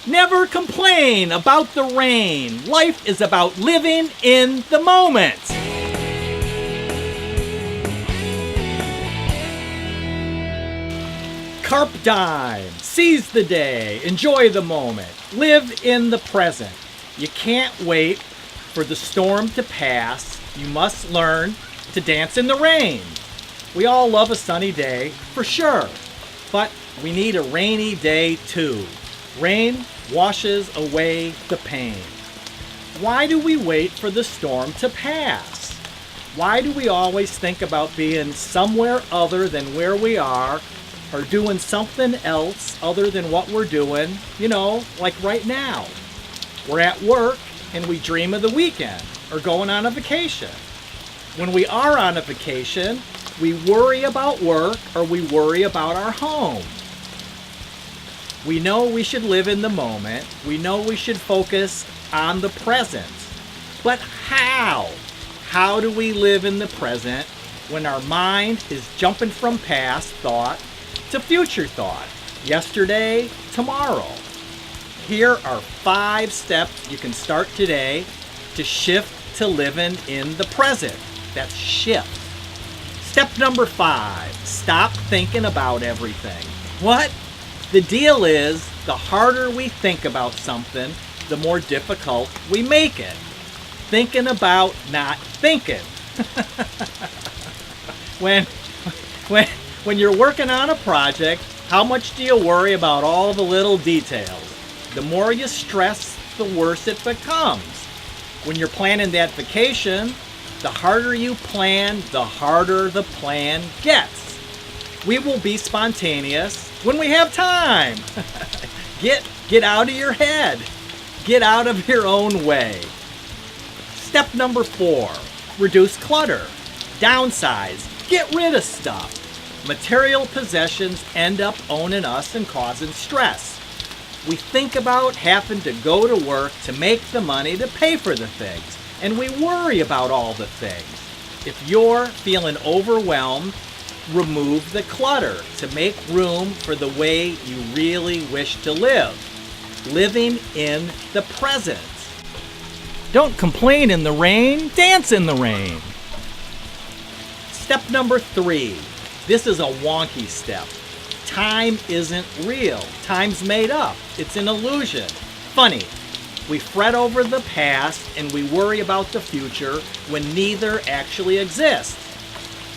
Never complain about the rain. Life is about living in the moment. Carpe Diem. Seize the day. Enjoy the moment. Live in the present. You can't wait for the storm to pass. You must learn to dance in the rain. We all love a sunny day, for sure. But we need a rainy day too. Rain washes away the pain. Why do we wait for the storm to pass? Why do we always think about being somewhere other than where we are, or doing something else other than what we're doing, like right now? We're at work and we dream of the weekend or going on a vacation. When we are on a vacation, we worry about work or we worry about our home. We know we should live in the moment. We know we should focus on the present. But how? How do we live in the present when our mind is jumping from past thought to future thought? Yesterday, tomorrow. Here are 5 steps you can start today to shift to living in the present. That's shift. Step number 5, stop thinking about everything. What? The deal is, the harder we think about something, the more difficult we make it. Thinking about not thinking. When you're working on a project, how much do you worry about all the little details? The more you stress, the worse it becomes. When you're planning that vacation, the harder you plan, the harder the plan gets. We will be spontaneous when we have time. Get out of your head. Get out of your own way. Step number 4, reduce clutter. Downsize. Get rid of stuff. Material possessions end up owning us and causing stress. We think about having to go to work to make the money to pay for the things, and we worry about all the things. If you're feeling overwhelmed, remove the clutter to make room for the way you really wish to live. Living in the present. Don't complain in the rain, dance in the rain. Step number 3. This is a wonky step. Time isn't real. Time's made up. It's an illusion. Funny. We fret over the past and we worry about the future when neither actually exists.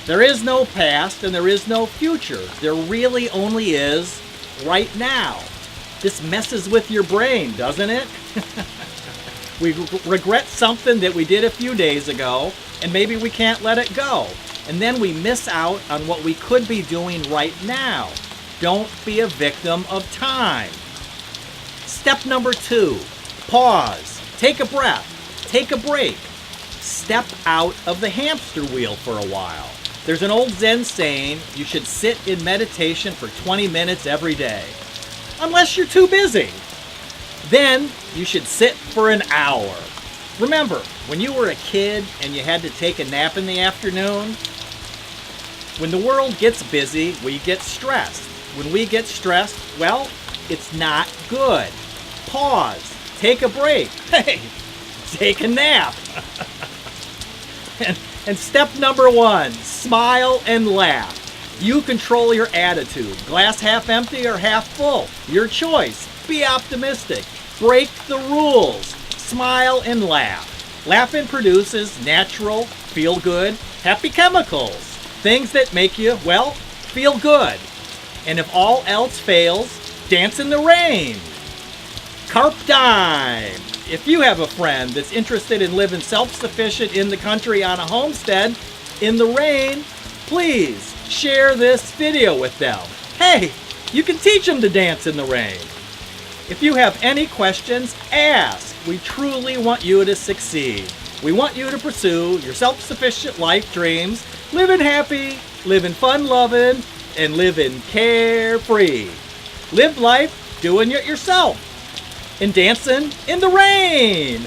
There is no past and there is no future. There really only is right now. This messes with your brain, doesn't it? We regret something that we did a few days ago, and maybe we can't let it go. And then we miss out on what we could be doing right now. Don't be a victim of time. Step number 2, pause. Take a breath. Take a break. Step out of the hamster wheel for a while. There's an old Zen saying you should sit in meditation for 20 minutes every day. Unless you're too busy. Then you should sit for an hour. Remember, when you were a kid and you had to take a nap in the afternoon? When the world gets busy, we get stressed. When we get stressed, well, it's not good. Pause. Take a break. Hey, take a nap. And step number 1, smile and laugh. You control your attitude. Glass half empty or half full. Your choice. Be optimistic. Break the rules. Smile and laugh. Laughing produces natural, feel-good, happy chemicals. Things that make you, feel good. And if all else fails, dance in the rain. Carpe Diem. If you have a friend that's interested in living self-sufficient in the country on a homestead in the rain, please share this video with them. Hey, you can teach them to dance in the rain. If you have any questions, ask. We truly want you to succeed. We want you to pursue your self-sufficient life dreams, living happy, living fun-loving, and living carefree. Live life doing it yourself and dancing in the rain.